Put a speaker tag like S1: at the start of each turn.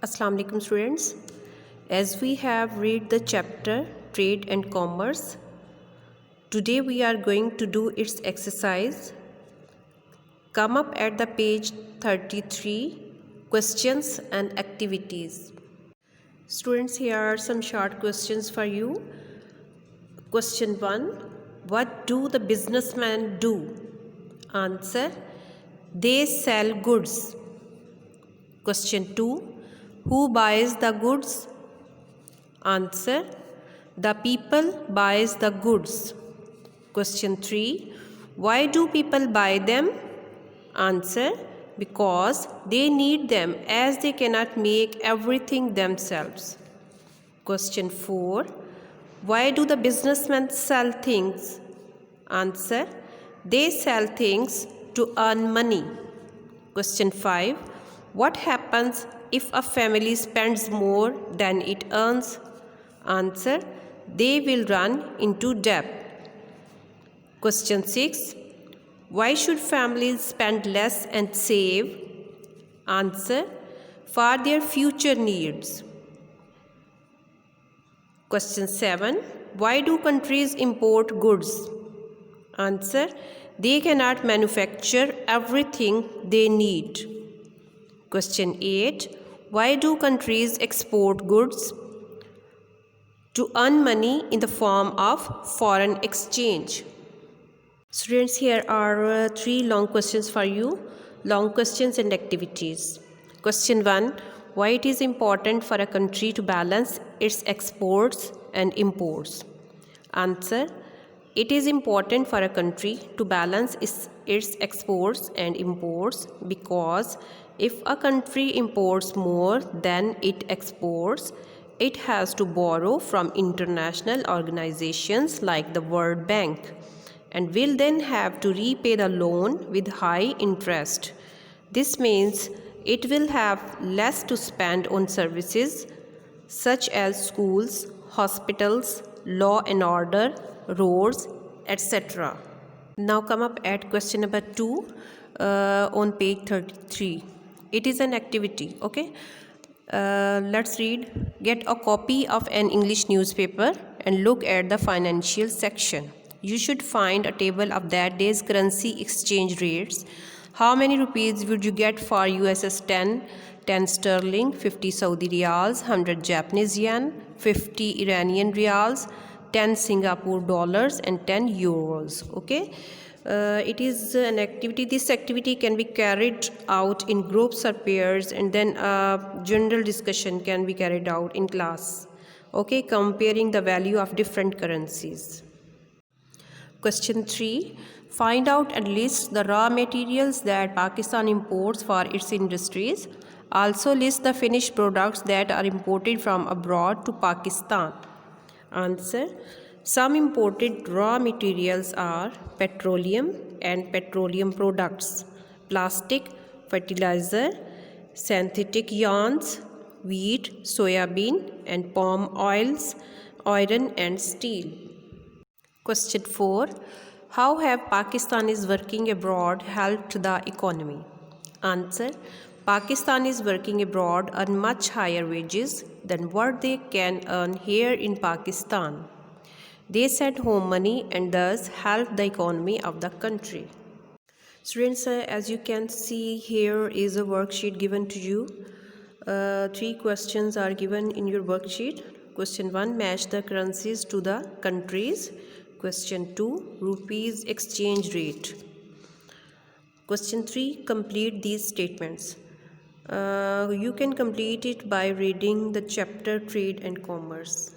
S1: Assalamu alaikum students. As we have read the chapter Trade and Commerce, today we are going to do its exercise. Come up at the page 33, questions and activities. Students, here are some short questions for you. Question 1. What do the businessmen do? Answer. They sell goods. Question 2. Who buys the goods? Answer. The people buys the goods. Question 3. Why do people buy them? Answer. Because they need them as they cannot make everything themselves. Question 4. Why do the businessmen sell things? Answer. They sell things to earn money. Question 5. What happens if a family spends more than it earns? Answer. They will run into debt. Question 6. Why should families spend less and save? Answer. For their future needs. Question 7. Why do countries import goods? Answer. They cannot manufacture everything they need. Question 8. Why do countries export goods? To earn money in the form of foreign exchange. Students, here are 3 long questions for you. Long questions and activities. Question 1. Why it is important for a country to balance its exports and imports? Answer. It is important for a country to balance its exports and imports because if a country imports more than it exports, it has to borrow from international organizations like the World Bank and will then have to repay the loan with high interest. This means it will have less to spend on services such as schools, hospitals, law and order, roads, etc. Now come up at question number 2 on page 33. It is an activity, okay? Let's read. Get a copy of an English newspaper and look at the financial section. You should find a table of that day's currency exchange rates. How many rupees would you get for USS 10, 10 sterling, 50 Saudi riyals, 100 Japanese yen, 50 Iranian riyals, 10 Singapore dollars and 10 euros. Okay. It is an activity. This activity can be carried out in groups or pairs, and then a general discussion can be carried out in class. Okay, comparing the value of different currencies. Question 3. Find out and list the raw materials that Pakistan imports for its industries. Also list the finished products that are imported from abroad to Pakistan. Answer. Some imported raw materials are petroleum and petroleum products, plastic, fertilizer, synthetic yarns, wheat, soybean and palm oils, iron and steel. Question 4. How have Pakistanis working abroad helped the economy? Answer. Pakistanis working abroad earn much higher wages than what they can earn here in Pakistan. They send home money and thus help the economy of the country. Students, as you can see, here is a worksheet given to you. 3 questions are given in your worksheet. Question 1. Match the currencies to the countries. Question 2. Rupees exchange rate. Question 3. Complete these statements. You can complete it by reading the chapter Trade and Commerce.